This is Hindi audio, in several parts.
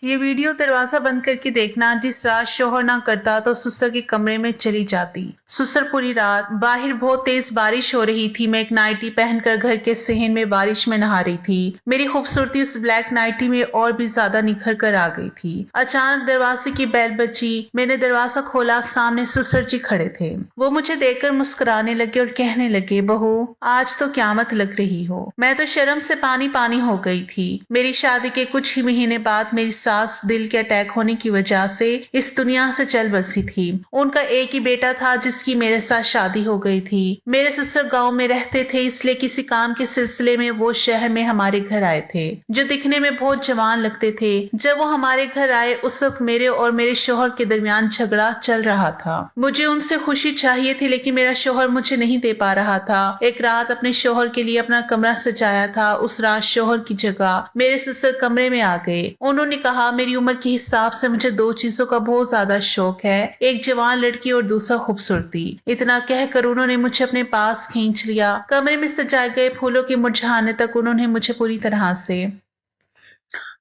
ये वीडियो दरवाजा बंद करके देखना। जिस रात शोहर ना करता तो सुसर के कमरे में चली जाती। सुसर पूरी रात। बाहर बहुत तेज बारिश हो रही थी। मैं एक नाइटी पहनकर घर के सहन में बारिश में नहा रही थी। मेरी खूबसूरती उस ब्लैक नाइटी में और भी ज्यादा निखर कर आ गई थी। अचानक दरवाजे की बेल बजी। मैंने दरवाजा खोला। सामने सुसर जी खड़े थे। वो मुझे देखकर मुस्कुराने लगे और कहने लगे, बहू आज तो क्यामत लग रही हो। मैं तो शर्म से पानी पानी हो गई थी। मेरी शादी के कुछ ही महीने बाद मेरी सास दिल के अटैक होने की वजह से इस दुनिया से चल बसी थी। उनका एक ही बेटा था जिसकी मेरे साथ शादी हो गई थी। मेरे ससुर गांव में रहते थे, इसलिए किसी काम के सिलसिले में वो शहर में हमारे घर आए थे, जो दिखने में बहुत जवान लगते थे। जब वो हमारे घर आए उस वक्त मेरे और मेरे शोहर के दरमियान झगड़ा चल रहा था। मुझे उनसे खुशी चाहिए थी, लेकिन मेरा शोहर मुझे नहीं दे पा रहा था। एक रात अपने शोहर के लिए अपना कमरा सजाया था। उस रात शोहर की जगह मेरे ससुर कमरे में आ गए। उन्होंने कहा, मेरी उम्र के हिसाब से मुझे दो चीजों का बहुत ज्यादा शौक है, एक जवान लड़की और दूसरा खूबसूरती। इतना कहकर उन्होंने मुझे अपने पास खींच लिया। कमरे में सजाए गए फूलों के मुरझाने तक उन्होंने मुझे पूरी तरह से।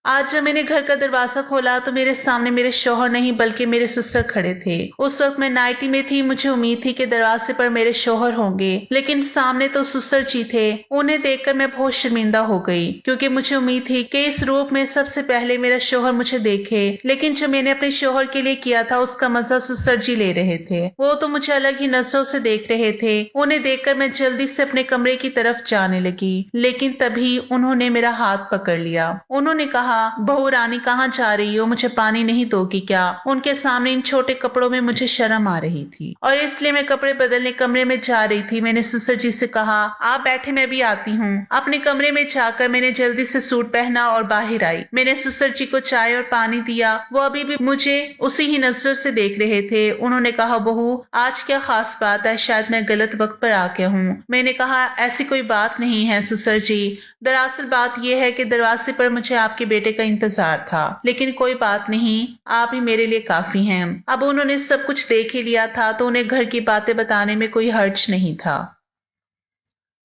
आज जब मैंने घर का दरवाजा खोला तो मेरे सामने मेरे शौहर नहीं बल्कि मेरे ससुर खड़े थे। उस वक्त मैं नाइटी में थी। मुझे उम्मीद थी कि दरवाजे पर मेरे शौहर होंगे, लेकिन सामने तो ससुर जी थे। उन्हें देखकर मैं बहुत शर्मिंदा हो गई, क्योंकि मुझे उम्मीद थी कि इस रूप में सबसे पहले मेरा शौहर मुझे देखे। लेकिन जो मैंने अपने शौहर के लिए किया था उसका मजा ससुर जी ले रहे थे। वो तो मुझे अलग ही नजरों से देख रहे थे। उन्हें देखकर मैं जल्दी से अपने कमरे की तरफ जाने लगी, लेकिन तभी उन्होंने मेरा हाथ पकड़ लिया। उन्होंने कहा, बहू रानी कहाँ जा रही हो? मुझे पानी नहीं दोगी क्या? उनके सामने इन छोटे कपड़ों में मुझे शर्म आ रही थी और इसलिए मैं कपड़े बदलने कमरे में जा रही थी। मैंने ससुर जी से कहा, आप बैठे, मैं भी आती हूँ। अपने कमरे में जाकर मैंने जल्दी से सूट पहना और बाहर आई। मैंने ससुर जी को चाय और पानी दिया। वो अभी भी मुझे उसी ही नजर से देख रहे थे। उन्होंने कहा, बहू आज क्या खास बात है? शायद मैं गलत वक्त पर आ गया हूँ। मैंने कहा, ऐसी कोई बात नहीं है ससुर जी। दरअसल बात यह है कि दरवाजे पर मुझे आपके बेटे का इंतजार था, लेकिन कोई बात नहीं, आप ही मेरे लिए काफी हैं। अब उन्होंने सब कुछ देख ही लिया था तो उन्हें घर की बातें बताने में कोई हर्ज नहीं था।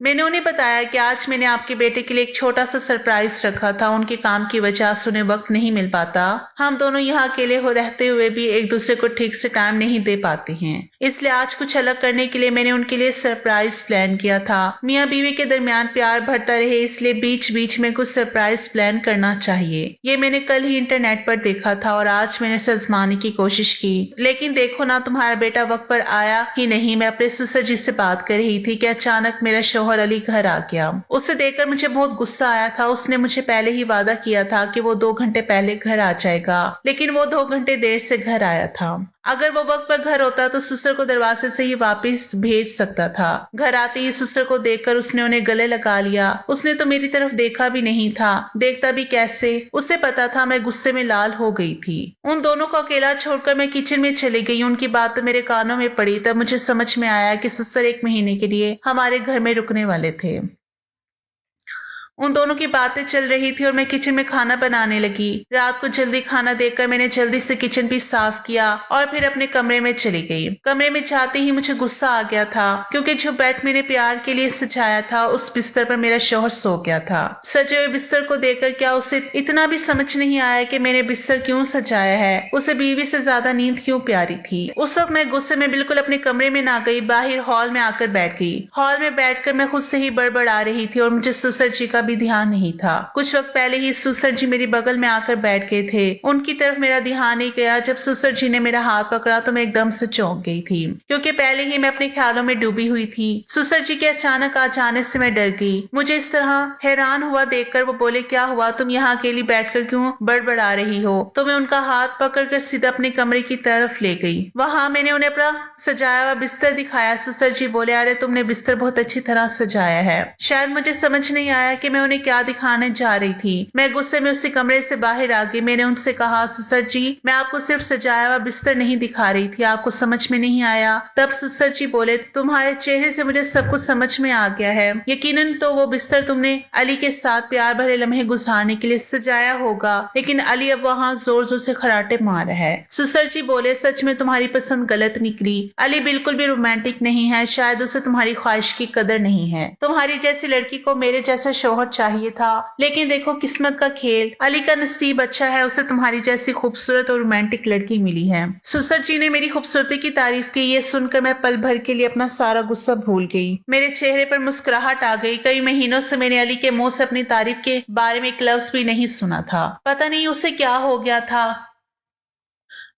मैंने उन्हें बताया कि आज मैंने आपके बेटे के लिए एक छोटा सा सरप्राइज रखा था। उनके काम की वजह से उन्हें वक्त नहीं मिल पाता। हम दोनों यहाँ अकेले हो रहते हुए भी एक दूसरे को ठीक से टाइम नहीं दे पाते हैं, इसलिए आज कुछ अलग करने के लिए मैंने उनके लिए सरप्राइज प्लान किया था। मियाँ बीवी के दरमियान प्यार बढ़ता रहे, इसलिए बीच बीच में कुछ सरप्राइज प्लान करना चाहिए। ये मैंने कल ही इंटरनेट पर देखा था और आज मैंने इसे आजमाने की कोशिश की, लेकिन देखो ना, तुम्हारा बेटा वक्त पर आया ही नहीं। मैं अपने ससुर जी से बात कर रही थी कि अचानक मेरा शौहर अली घर आ गया। उसे देखकर मुझे बहुत गुस्सा आया था। उसने मुझे पहले ही वादा किया था कि वो 2 घंटे पहले घर आ जाएगा, लेकिन वो 2 घंटे देर से घर आया था। अगर वो वक्त पर घर होता तो ससुर को दरवाजे से ही वापस भेज सकता था। घर आते ही ससुर को देखकर उसने उन्हें गले लगा लिया। उसने तो मेरी तरफ देखा भी नहीं था। देखता भी कैसे? उसे पता था मैं गुस्से में लाल हो गई थी। उन दोनों को अकेला छोड़कर मैं किचन में चली गई। उनकी बात तो मेरे कानों में पड़ी। तब मुझे समझ में आया कि ससुर 1 महीने के लिए हमारे घर में रुकने वाले थे। उन दोनों की बातें चल रही थी और मैं किचन में खाना बनाने लगी। रात को जल्दी खाना देकर मैंने जल्दी से किचन भी साफ किया और फिर अपने कमरे में चली गई। कमरे में जाते ही मुझे गुस्सा आ गया था, क्योंकि जो बेड मैंने प्यार के लिए सजाया था उस बिस्तर पर मेरा शौहर सो गया था। सजे हुए बिस्तर को देखकर क्या उसे इतना भी समझ नहीं आया कि मैंने बिस्तर क्यों सजाया है? उसे बीवी से ज्यादा नींद क्यों प्यारी थी? उस वक्त मैं गुस्से में बिल्कुल अपने कमरे में ना गई, बाहर हॉल में आकर बैठ गई। हॉल में बैठकर मैं खुद से ही बड़बड़ा रही थी और मुझे ससुर जी का भी ध्यान नहीं था। कुछ वक्त पहले ही ससुर जी मेरे बगल में आकर बैठ गए थे। उनकी तरफ मेरा ध्यान नहीं गया। जब ससुर जी ने मेरा हाथ पकड़ा तो मैं एकदम से चौंक गई थी, क्योंकि पहले ही मैं अपने ख्यालों में डूबी हुई थी। ससुर जी के अचानक आ जाने से मैं डर गई। मुझे इस तरह हैरान हुआ देखकर वो बोले, क्या हुआ? तुम यहाँ अकेली बैठकर क्यों बड़बड़ा रही हो? तो मैं उनका हाथ पकड़कर सीधा अपने कमरे की तरफ ले गई। वहां मैंने उन्हें अपना सजाया हुआ बिस्तर दिखाया। ससुर जी बोले, अरे तुमने बिस्तर बहुत अच्छी तरह सजाया है। शायद मुझे समझ नहीं आया कि मैं उन्हें क्या दिखाने जा रही थी। मैं गुस्से में उसी कमरे से बाहर आ गई। मैंने उनसे कहा, ससुर जी मैं आपको सिर्फ सजाया हुआ बिस्तर नहीं दिखा रही थी, आपको समझ में नहीं आया? तब ससुर जी बोले, तुम्हारे चेहरे से मुझे सब कुछ समझ में आ गया है। यकीनन तो वो बिस्तर तुमने अली के साथ प्यार भरे लम्हे गुजारने के लिए सजाया होगा, लेकिन अली अब वहाँ जोर जोर से खराटे मार रहा है। ससुर जी बोले, सच में तुम्हारी पसंद गलत निकली। अली बिल्कुल भी रोमांटिक नहीं है। शायद उसे तुम्हारी ख्वाहिश की कदर नहीं है। तुम्हारी जैसी लड़की को मेरे जैसा शौहर शौहर चाहिए था, लेकिन देखो किस्मत का खेल, अली का नसीब अच्छा है, उसे तुम्हारी जैसी खूबसूरत और रोमांटिक लड़की मिली है। सुसर जी ने मेरी खूबसूरती की तारीफ की। ये सुनकर मैं पल भर के लिए अपना सारा गुस्सा भूल गई। मेरे चेहरे पर मुस्कुराहट आ गई। कई महीनों से मैंने अली के मुंह से अपनी तारीफ के बारे में एक लफ्ज भी नहीं सुना था। पता नहीं उसे क्या हो गया था।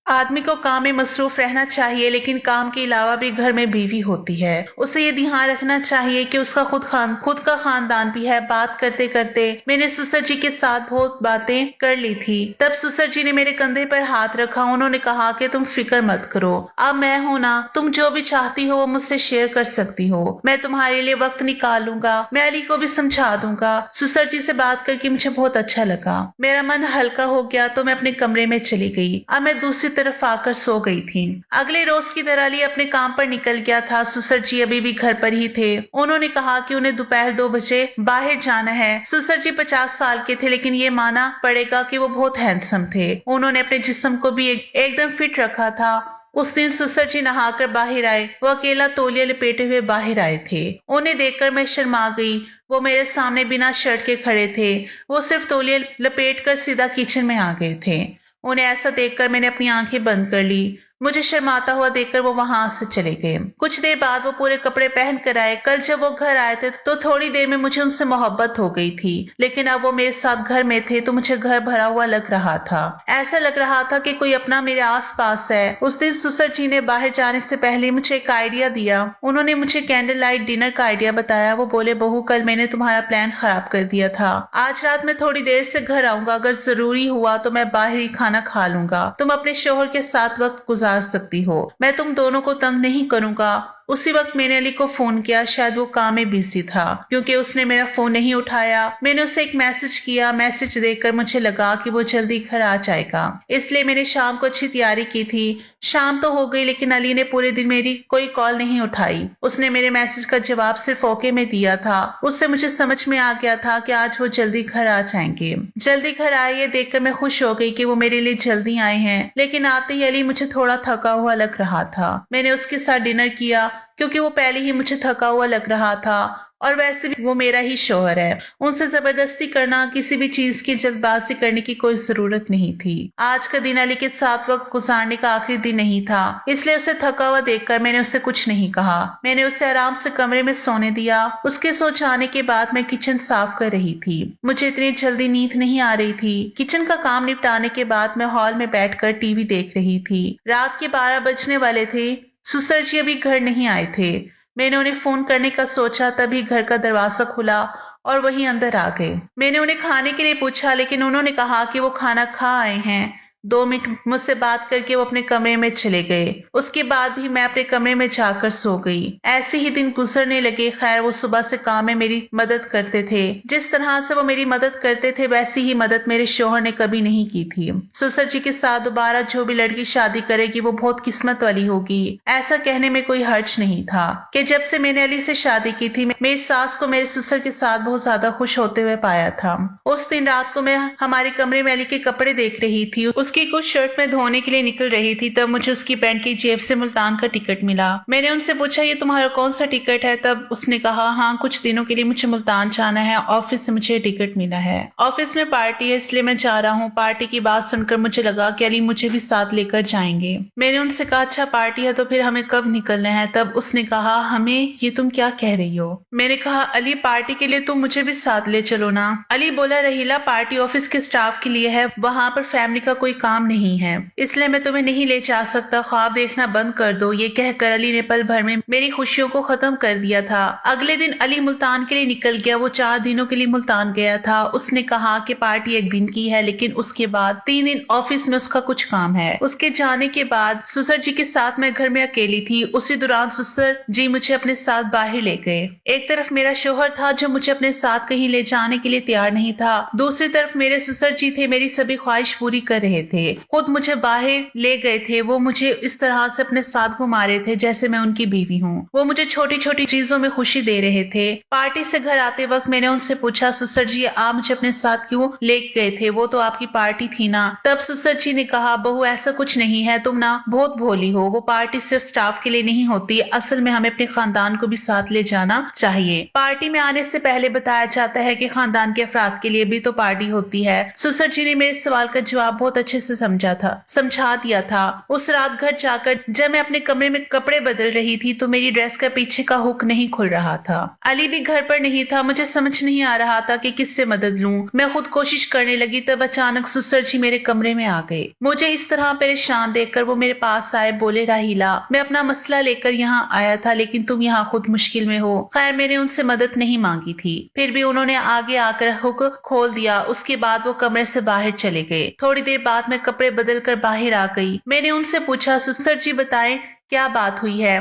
आदमी को काम में मसरूफ रहना चाहिए, लेकिन काम के अलावा भी घर में बीवी होती है। उसे ये ध्यान रखना चाहिए कि उसका खुद का खानदान भी है। बात करते करते मैंने सुसर जी के साथ बहुत बातें कर ली थी। तब सुसर जी ने मेरे कंधे पर हाथ रखा। उन्होंने कहा कि तुम फिक्र मत करो, अब मैं हूं ना, तुम जो भी चाहती हो वो मुझसे शेयर कर सकती हो। मैं तुम्हारे लिए वक्त निकालूंगा, मैं अली को भी समझा दूंगा। सुसर जी से बात करके मुझे बहुत अच्छा लगा। मेरा मन हल्का हो गया तो मैं अपने कमरे में चली गई। अब मैं दूसरी तरफ आकर सो गई थी। अगले रोज की तरह अली अपने काम पर निकल गया था। सुसर जी अभी भी घर पर ही थे। उन्होंने कहा कि उन्हें दोपहर 2 बजे बाहर जाना है। सुसर जी 50 साल के थे, लेकिन ये माना पड़ेगा कि वो बहुत हैंडसम थे। उन्होंने अपने जिस्म को भी एकदम फिट रखा था। उस दिन सुसर जी नहाकर बाहर आए। वो अकेला तौलिया लपेटे हुए बाहर आए थे। उन्हें देखकर मैं शर्मा गई। वो मेरे सामने बिना शर्ट के खड़े थे। वो सिर्फ तौलिया लपेट कर सीधा किचन में आ गए थे। उन्हें ऐसा देखकर मैंने अपनी आंखें बंद कर ली। मुझे शर्माता हुआ देखकर वो वहां से चले गए। कुछ देर बाद वो पूरे कपड़े पहन कर आए। कल जब वो घर आए थे तो थोड़ी देर में मुझे उनसे मोहब्बत हो गई थी, लेकिन अब वो मेरे साथ घर में थे तो मुझे घर भरा हुआ लग रहा था। ऐसा लग रहा था कि कोई अपना मेरे आस पास है। उस दिन सुसर जी ने बाहर जाने से पहले मुझे एक आइडिया दिया। उन्होंने मुझे कैंडल लाइट डिनर का आइडिया बताया। वो बोले, बहू कल मैंने तुम्हारा प्लान खराब कर दिया था। आज रात में थोड़ी देर से घर आऊंगा। अगर जरूरी हुआ तो मैं बाहर ही खाना खा लूंगा। तुम अपने शोहर के साथ वक्त गुजार सकती हो। मैं तुम दोनों को तंग नहीं करूंगा। उसी वक्त मैंने अली को फोन किया। शायद वो काम में बिजी था क्योंकि उसने मेरा फोन नहीं उठाया। मैंने उसे एक मैसेज किया। मैसेज देखकर मुझे लगा कि वो जल्दी घर आ जाएगा, इसलिए मैंने शाम को अच्छी तैयारी की थी। शाम तो हो गई, लेकिन अली ने पूरे दिन मेरी कोई कॉल नहीं उठाई। उसने मेरे मैसेज का जवाब सिर्फ ओके में दिया था। उससे मुझे समझ में आ गया था कि आज वो जल्दी घर आ जाएंगे। जल्दी घर आए ये देखकर मैं खुश हो गई कि वो मेरे लिए जल्दी आए हैं, लेकिन आते ही अली मुझे थोड़ा थका हुआ लग रहा था। मैंने उसके साथ डिनर किया क्योंकि वो पहले ही मुझे थका हुआ लग रहा था, और वैसे भी वो मेरा ही शौहर है। उनसे जबरदस्ती करना, किसी भी चीज की जल्दबाजी करने की कोई जरूरत नहीं थी। आज का दिन अली के साथ वक्त गुजारने का आखिरी दिन नहीं था, इसलिए उसे थका हुआ देखकर मैंने उसे कुछ नहीं कहा। मैंने उसे आराम से कमरे में सोने दिया। उसके सो जाने के बाद मैं किचन साफ कर रही थी। मुझे इतनी जल्दी नींद नहीं आ रही थी। किचन का काम निपटाने के बाद मैं हॉल में बैठकर टीवी देख रही थी। रात के 12 बजने वाले थे। सुसर जी अभी घर नहीं आए थे। मैंने उन्हें फोन करने का सोचा, तभी घर का दरवाजा खुला और वही अंदर आ गए। मैंने उन्हें खाने के लिए पूछा, लेकिन उन्होंने कहा कि वो खाना खा आए हैं। 2 मिनट मुझसे बात करके वो अपने कमरे में चले गए। उसके बाद भी मैं अपने कमरे में जाकर सो गई। ऐसे ही दिन गुजरने लगे। खैर, वो सुबह से काम में मेरी मदद करते थे। जिस तरह से वो मेरी मदद करते थे वैसी ही मदद मेरे शौहर ने कभी नहीं की थी। सुसर जी के साथ दोबारा जो भी लड़की शादी करेगी वो बहुत किस्मत वाली होगी। ऐसा कहने में कोई हर्ज नहीं था कि जब से मैंने अली से शादी की थी मेरी सास को मेरे सुसर के साथ बहुत ज्यादा खुश होते हुए पाया था। उस दिन रात को मैं हमारे कमरे में अली के कपड़े देख रही थी। उसकी कुछ शर्ट में धोने के लिए निकल रही थी, तब मुझे उसकी पैंट की जेब से मुल्तान का टिकट मिला। मैंने उनसे पूछा, ये तुम्हारा कौन सा टिकट है? तब उसने कहा, हाँ, कुछ दिनों के लिए मुझे मुल्तान जाना है, ऑफिस से मुझे टिकट मिला है। ऑफिस में पार्टी है इसलिए मैं जा रहा हूँ। पार्टी की बात सुनकर मुझे लगा कि अली मुझे भी साथ लेकर जाएंगे। मैंने उनसे कहा, अच्छा पार्टी है तो फिर हमें कब निकलना है? तब उसने कहा, हमें? ये तुम क्या कह रही हो? मैंने कहा, अली पार्टी के लिए तुम मुझे भी साथ ले चलो ना। अली बोला, रहीला, पार्टी ऑफिस के स्टाफ के लिए है, वहाँ पर फैमिली का कोई काम नहीं है, इसलिए मैं तुम्हें नहीं ले जा सकता। ख्वाब देखना बंद कर दो। ये कहकर अली ने पल भर में मेरी खुशियों को खत्म कर दिया था। अगले दिन अली मुल्तान के लिए निकल गया। वो 4 दिनों के लिए मुल्तान गया था। उसने कहा कि पार्टी 1 दिन की है, लेकिन उसके बाद 3 दिन ऑफिस में उसका कुछ काम है। उसके जाने के बाद सुसर जी के साथ मैं घर में अकेली थी। उसी दौरान सुसर जी मुझे अपने साथ बाहर ले गए। एक तरफ मेरा शोहर था जो मुझे अपने साथ कहीं ले जाने के लिए तैयार नहीं था, दूसरी तरफ मेरे सुसर जी थे, मेरी सभी ख्वाहिश पूरी कर रहे थे, खुद मुझे बाहर ले गए थे। वो मुझे इस तरह से अपने साथ घुमा रहे थे जैसे मैं उनकी बीवी हूँ। वो मुझे छोटी छोटी चीजों में खुशी दे रहे थे। पार्टी से घर आते वक्त मैंने उनसे पूछा, सुसर जी आप मुझे अपने साथ क्यों ले गए थे? वो तो आपकी पार्टी थी ना। तब सुसर जी ने कहा, बहू ऐसा कुछ नहीं है, तुम ना बहुत भोली हो। वो पार्टी सिर्फ स्टाफ के लिए नहीं होती, असल में हमें अपने खानदान को भी साथ ले जाना चाहिए। पार्टी में आने से पहले बताया जाता है कि खानदान के अफराद के लिए भी तो पार्टी होती है। सुसर जी ने मेरे सवाल का जवाब बहुत अच्छे से समझा दिया था। उस रात घर जाकर जब मैं अपने कमरे में कपड़े बदल रही थी तो मेरी ड्रेस का पीछे का हुक नहीं खुल रहा था। अली भी घर पर नहीं था। मुझे समझ नहीं आ रहा था कि किससे मदद लूं। मैं खुद कोशिश करने लगी, तब अचानक सुसर जी मेरे कमरे में आ गए। मुझे इस तरह परेशान देखकर वो मेरे पास आए, बोले, राहीला मैं अपना मसला लेकर यहाँ आया था, लेकिन तुम यहाँ खुद मुश्किल में हो। खैर मैंने उनसे मदद नहीं मांगी थी, फिर भी उन्होंने आगे आकर हुक खोल दिया। उसके बाद वो कमरे से बाहर चले गए। थोड़ी देर बाद मैं कपड़े बदल कर बाहर आ गई। मैंने उनसे पूछा, सुसर जी बताएं क्या बात हुई है?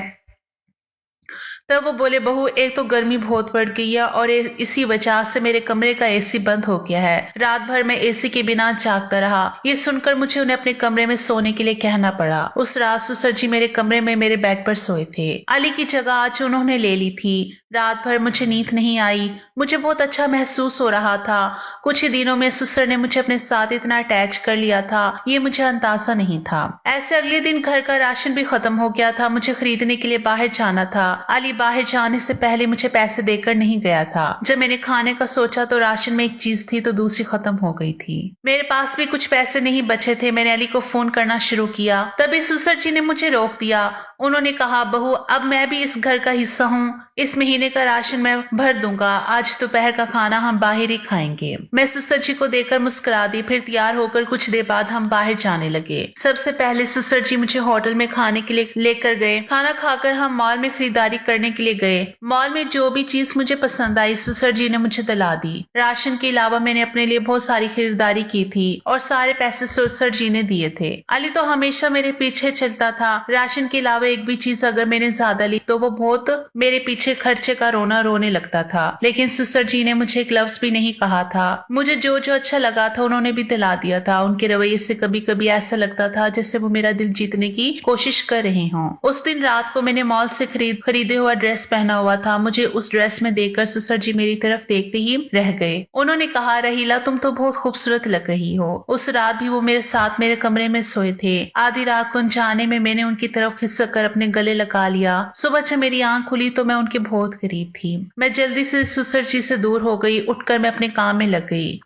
तब वो बोले, बहू एक तो गर्मी बहुत बढ़ गई है और इसी वजह से मेरे कमरे का एसी बंद हो गया है। रात भर मैं एसी के बिना जागता रहा। ये सुनकर मुझे उन्हें अपने कमरे में सोने के लिए कहना पड़ा। उस रात सुसर जी मेरे कमरे में मेरे बेड पर सोए थे। अली की जगह आज उन्होंने ले ली थी। रात भर मुझे नींद नहीं आई। मुझे बहुत अच्छा महसूस हो रहा था। कुछ ही दिनों में सुसर ने मुझे अपने साथ इतना अटैच कर लिया था, ये मुझे अंदाजा नहीं था। ऐसे अगले दिन घर का राशन भी खत्म हो गया था। मुझे खरीदने के लिए बाहर जाना था। अली बाहर जाने से पहले मुझे पैसे देकर नहीं गया था। जब मैंने खाने का सोचा तो राशन में एक चीज थी तो दूसरी खत्म हो गई थी। मेरे पास भी कुछ पैसे नहीं बचे थे। मैंने अली को फोन करना शुरू किया, तभी सुसर जी ने मुझे रोक दिया। उन्होंने कहा, बहू अब मैं भी इस घर का हिस्सा हूँ, इस महीने का राशन मैं भर दूंगा। आज दोपहर का खाना हम बाहर ही खाएंगे। मैं सुसर जी को देखकर मुस्कुरा दी। फिर तैयार होकर कुछ देर बाद हम बाहर जाने लगे। सबसे पहले सुसर जी मुझे होटल में खाने के लिए लेकर गए। खाना खाकर हम मॉल में खरीदारी करने के लिए गए। मॉल में जो भी चीज मुझे पसंद आई सुसर जी ने मुझे दिला दी। राशन के अलावा मैंने अपने लिए बहुत सारी खरीदारी की थी और सारे पैसे सुसर जी ने दिए थे। अली तो हमेशा मेरे पीछे चलता था। राशन के अलावा एक भी चीज अगर मैंने ज्यादा ली तो वो बहुत मेरे पीछे खर्चे का रोने लगता था। लेकिन सुसर जी ने मुझे ग्लव्स भी नहीं कहा था। मुझे जो जो अच्छा लगा था उन्होंने भी दिला दिया था। उनके रवैये से कभी कभी ऐसा लगता था जैसे वो मेरा दिल जीतने की कोशिश कर रहे हों। उस दिन रात को मैंने मॉल से खरीदे हुआ ड्रेस पहना हुआ था। मुझे उस ड्रेस में देखकर सुसर जी मेरी तरफ देखते ही रह गए। उन्होंने कहा, रहीला तुम तो बहुत खूबसूरत लग रही हो। उस रात भी वो मेरे साथ मेरे कमरे में सोए थे। आधी रात को जाने में मैंने उनकी तरफ खिसक कर अपने गले लगा लिया। सुबह जब मेरी आंख खुली तो मैं उनके बहुत करीब थी। मैं जल्दी से सुसर जी से दूर हो गई। उठकर मैं अपने काम में लग गई।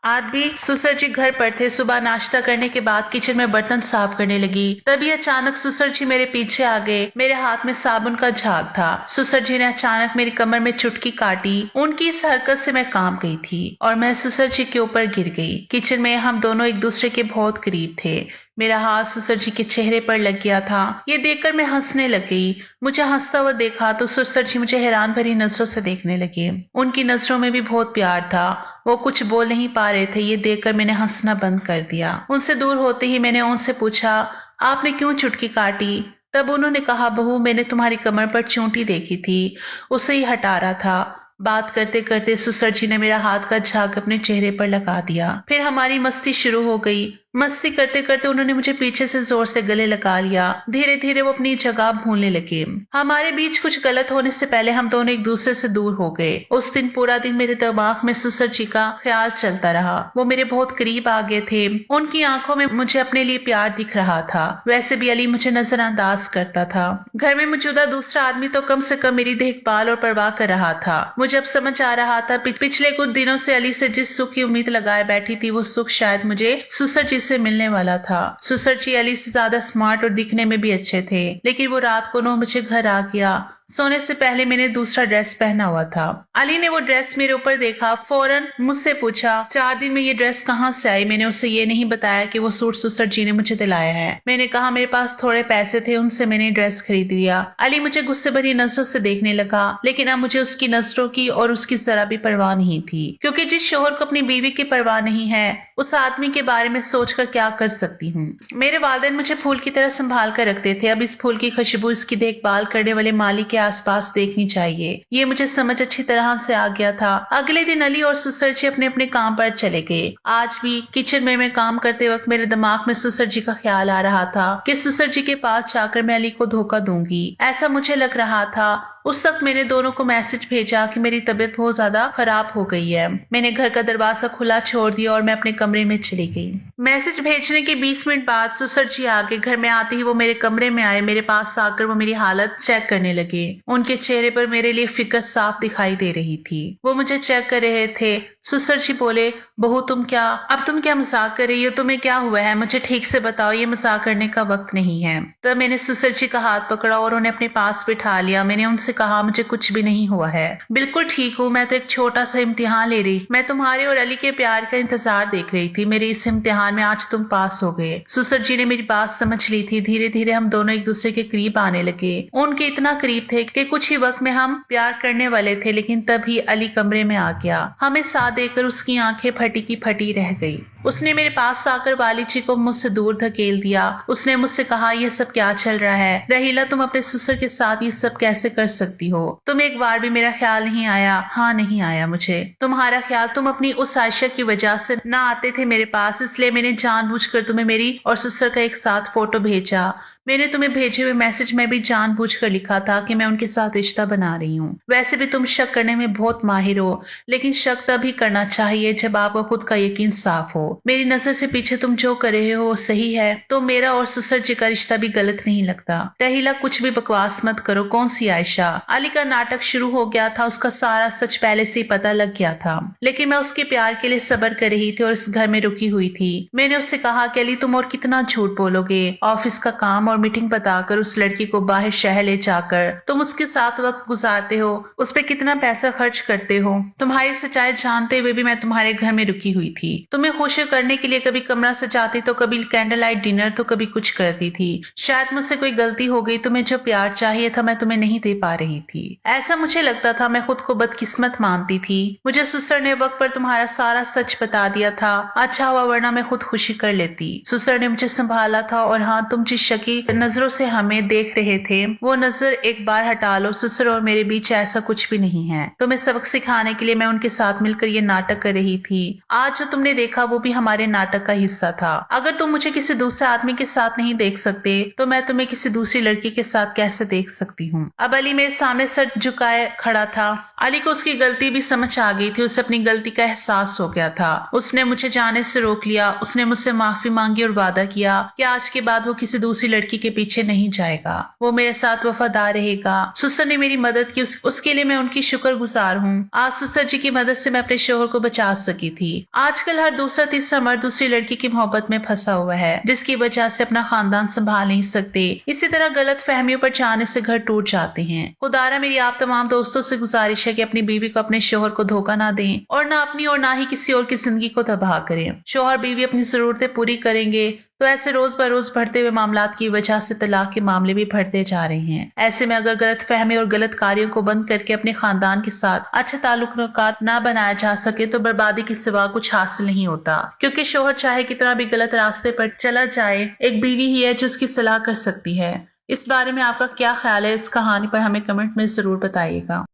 आज भी सुसर जी घर पर थे। सुबह नाश्ता करने के बाद किचन में बर्तन साफ करने लगी। तभी अचानक सुसर जी मेरे पीछे आ गए। मेरे हाथ में साबुन का झाग था। सुसर जी ने अचानक मेरी कमर में चुटकी काटी। उनकी इस हरकत से मैं कांप गई थी और मैं सुसर जी के ऊपर गिर गई। किचन में हम दोनों एक दूसरे के बहुत करीब थे। मेरा हाथ सुसर जी के चेहरे पर लग गया था। ये देखकर मैं हंसने लग गई। मुझे हंसता हुआ देखा तो सुसर जी मुझे हैरान भरी नजरों से देखने लगे। उनकी नजरों में भी बहुत प्यार था। वो कुछ बोल नहीं पा रहे थे। ये देखकर मैंने हंसना बंद कर दिया। उनसे दूर होते ही मैंने उनसे पूछा, आपने क्यों चुटकी काटी? तब उन्होंने कहा, बहू मैंने तुम्हारी कमर पर चोटी देखी थी, उसे ही हटा रहा था। बात करते करते सुसर जी ने मेरा हाथ का झाग अपने चेहरे पर लगा दिया। फिर हमारी मस्ती शुरू हो गई। मस्ती करते करते उन्होंने मुझे पीछे से जोर से गले लगा लिया। धीरे धीरे वो अपनी जगह भूलने लगे। हमारे बीच कुछ गलत होने से पहले हम दोनों एक दूसरे से दूर हो गए। उस दिन पूरा दिन मेरे दिमाग में सुसर जी का ख्याल चलता रहा। वो मेरे बहुत करीब आ गए थे। उनकी आंखों में मुझे अपने लिए प्यार दिख रहा था। वैसे भी अली मुझे नजरअंदाज करता था। घर में मौजूदा दूसरा आदमी तो कम से कम मेरी देखभाल और परवाह कर रहा था। मुझे अब समझ आ रहा था पिछले कुछ दिनों से अली से जिस सुख की उम्मीद लगाए बैठी थी वो सुख शायद मुझे सुसर जी से मिलने वाला था। सुसर जी अली से ज्यादा स्मार्ट और दिखने में भी अच्छे थे। लेकिन वो रात को 9 बजे घर आ गया। सोने से पहले मैंने दूसरा ड्रेस पहना हुआ था। अली ने वो ड्रेस मेरे ऊपर देखा, फौरन मुझसे पूछा, 4 दिन में ये ड्रेस कहाँ से आई? मैंने उसे ये नहीं बताया कि वो सूट सुसर जी ने मुझे दिलाया है। मैंने कहा मेरे पास थोड़े पैसे थे, उनसे मैंने ड्रेस खरीद लिया। अली मुझे गुस्से भरी नजरों से देखने लगा, लेकिन अब मुझे उसकी नजरों की और उसकी जरा भी परवाह नहीं थी, क्योंकि जिस शोहर को अपनी बीवी की परवाह नहीं है उस आदमी के बारे में सोचकर क्या कर सकती हूँ। मेरे वालिदैन मुझे फूल की तरह संभाल कर रखते थे। अब इस फूल की खुशबू, इसकी देखभाल करने वाले माली के आसपास देखनी चाहिए। ये मुझे समझ अच्छी तरह से आ गया था। अगले दिन अली और सुसर जी अपने अपने काम पर चले गए। आज भी किचन में मैं काम करते वक्त मेरे दिमाग में सुसर जी का ख्याल आ रहा था कि सुसर जी के पास जाकर मैं अली को धोखा दूंगी। ऐसा मुझे लग रहा था। उस वक्त मैंने दोनों को मैसेज भेजा कि मेरी तबीयत बहुत ज्यादा खराब हो गई है। मैंने घर का दरवाजा खुला छोड़ दिया और मैं अपने कमरे में चली गई। मैसेज भेजने के 20 मिनट बाद सुसर जी आके घर में आते ही वो मेरे कमरे में आए। मेरे पास आकर वो मेरी हालत चेक करने लगे। उनके चेहरे पर मेरे लिए फिक्र साफ दिखाई दे रही थी। वो मुझे चेक कर रहे थे। सुसर जी बोले, बहू तुम क्या मजाक कर रही हो? तुम्हें क्या हुआ है? मुझे ठीक से बताओ, ये मजाक करने का वक्त नहीं है। तब मैंने सुसर जी का हाथ पकड़ा और उन्हें अपने पास बिठा लिया। मैंने उनसे कहा, मुझे कुछ भी नहीं हुआ है, बिल्कुल ठीक हूँ। मैं तो एक छोटा सा इम्तिहान ले रही। मैं तुम्हारे और अली के प्यार का इंतजार देख रही थी। मेरे इस इम्तिहान में आज तुम पास हो गए। सुसर जी ने मेरी बात समझ ली थी। धीरे धीरे हम दोनों एक दूसरे के करीब आने लगे। उनके इतना करीब थे कि कुछ ही वक्त में हम प्यार करने वाले थे। लेकिन तभी अली कमरे में आ गया। हमें साथ देखकर उसकी आंखें फटी की फटी रह गई। उसने मेरे पास आकर वाली जी को मुझसे दूर धकेल दिया। उसने मुझसे कहा, यह सब क्या चल रहा है? रहीला, तुम अपने ससुर के साथ ये सब कैसे कर सकती हो? तुम एक बार भी मेरा ख्याल नहीं आया? हाँ, नहीं आया मुझे तुम्हारा ख्याल। तुम अपनी उस आयशा की वजह से ना आते थे मेरे पास, इसलिए मैंने जानबूझकर तुम्हें मेरी और ससुर का एक साथ फोटो भेजा। मैंने तुम्हें भेजे हुए मैसेज में भी जानबूझकर लिखा था कि मैं उनके साथ रिश्ता बना रही हूँ। वैसे भी तुम शक करने में बहुत माहिर हो, लेकिन शक तभी करना चाहिए जब आपको खुद का यकीन साफ हो। मेरी नजर से पीछे तुम जो कर रहे हो वो सही है, तो मेरा और ससुर जी का रिश्ता भी गलत नहीं लगता। रहीला, कुछ भी बकवास मत करो। कौन सी आयशा? अली का नाटक शुरू हो गया था। उसका सारा सच पहले से ही पता लग गया था, लेकिन मैं उसके प्यार के लिए सब्र कर रही थी और इस घर में रुकी हुई थी। मैंने उससे कहा कि अली, तुम और कितना झूठ बोलोगे? ऑफिस का काम और मीटिंग बताकर उस लड़की को बाहर शहर ले जाकर तुम उसके साथ वक्त गुजारते हो, उस पर कितना पैसा खर्च करते हो। तुम्हारी सच्चाई जानते हुए भी मैं तुम्हारे घर में रुकी हुई थी। तुम्हें खुश करने के लिए कभी कमरा सजाती तो कभी कैंडल लाइट डिनर तो कभी कुछ करती थी। शायद मुझसे कोई गलती हो गई। तुम्हें जो प्यार चाहिए था मैं तुम्हें नहीं दे पा रही थी। ऐसा मुझे लगता था। मैं खुद को बदकिस्मत मानती थी। मुझे ससुर ने वक्त पर तुम्हारा सारा सच बता दिया था। अच्छा हुआ, वरना मैं खुद खुशी कर लेती। ससुर ने मुझे संभाला था। और हाँ, तुम जिस शकी नजरों से हमें देख रहे थे वो नजर एक बार हटा लो। ससुर और मेरे बीच ऐसा कुछ भी नहीं है। तुम्हें सबक सिखाने के लिए मैं उनके साथ मिलकर ये नाटक कर रही थी। आज जो तुमने देखा वो भी हमारे नाटक का हिस्सा था। अगर तुम मुझे किसी दूसरे आदमी के साथ नहीं देख सकते तो मैं तुम्हें किसी दूसरी लड़की के साथ कैसे देख सकती हूँ? अब अली मेरे सामने सर झुकाए खड़ा था। अली को उसकी गलती भी समझ आ गई थी। उसे अपनी गलती का एहसास हो गया था। उसने मुझे जाने से रोक लिया। उसने मुझसे माफी मांगी और वादा किया कि आज के बाद वो किसी दूसरी लड़की के पीछे नहीं जाएगा। वो मेरे साथ वफादार रहेगा। ससुर ने मेरी मदद की, उसके लिए मैं उनकी शुक्रगुजार हूँ। आज ससुर जी की मदद से मैं अपने शोहर को बचा सकी थी। आजकल हर दूसरा तीसरा मर्द दूसरी लड़की की मोहब्बत में फंसा हुआ है, जिसकी वजह से अपना खानदान संभाल नहीं सकते। इसी तरह गलत फहमियों पर जाने से घर टूट जाते हैं। खुदारा मेरी आप तमाम दोस्तों से गुजारिश है कि अपनी बीवी को अपने शोहर को धोखा ना दें और ना अपनी और ना ही किसी और की जिंदगी को तबाह करें। शोहर बीवी अपनी जरूरतें पूरी करेंगे तो ऐसे रोज बरोज बढ़ते हुए मामलात की वजह से तलाक के मामले भी बढ़ते जा रहे हैं। ऐसे में अगर गलत फहमी और गलत कार्यों को बंद करके अपने खानदान के साथ अच्छा ताल्लुकात ना बनाया जा सके तो बर्बादी के सिवा कुछ हासिल नहीं होता। क्योंकि शोहर चाहे कितना भी गलत रास्ते पर चला जाए, एक बीवी ही है जो उसकी सलाह कर सकती है। इस बारे में आपका क्या ख्याल है? इस कहानी पर हमें कमेंट में जरूर बताइएगा।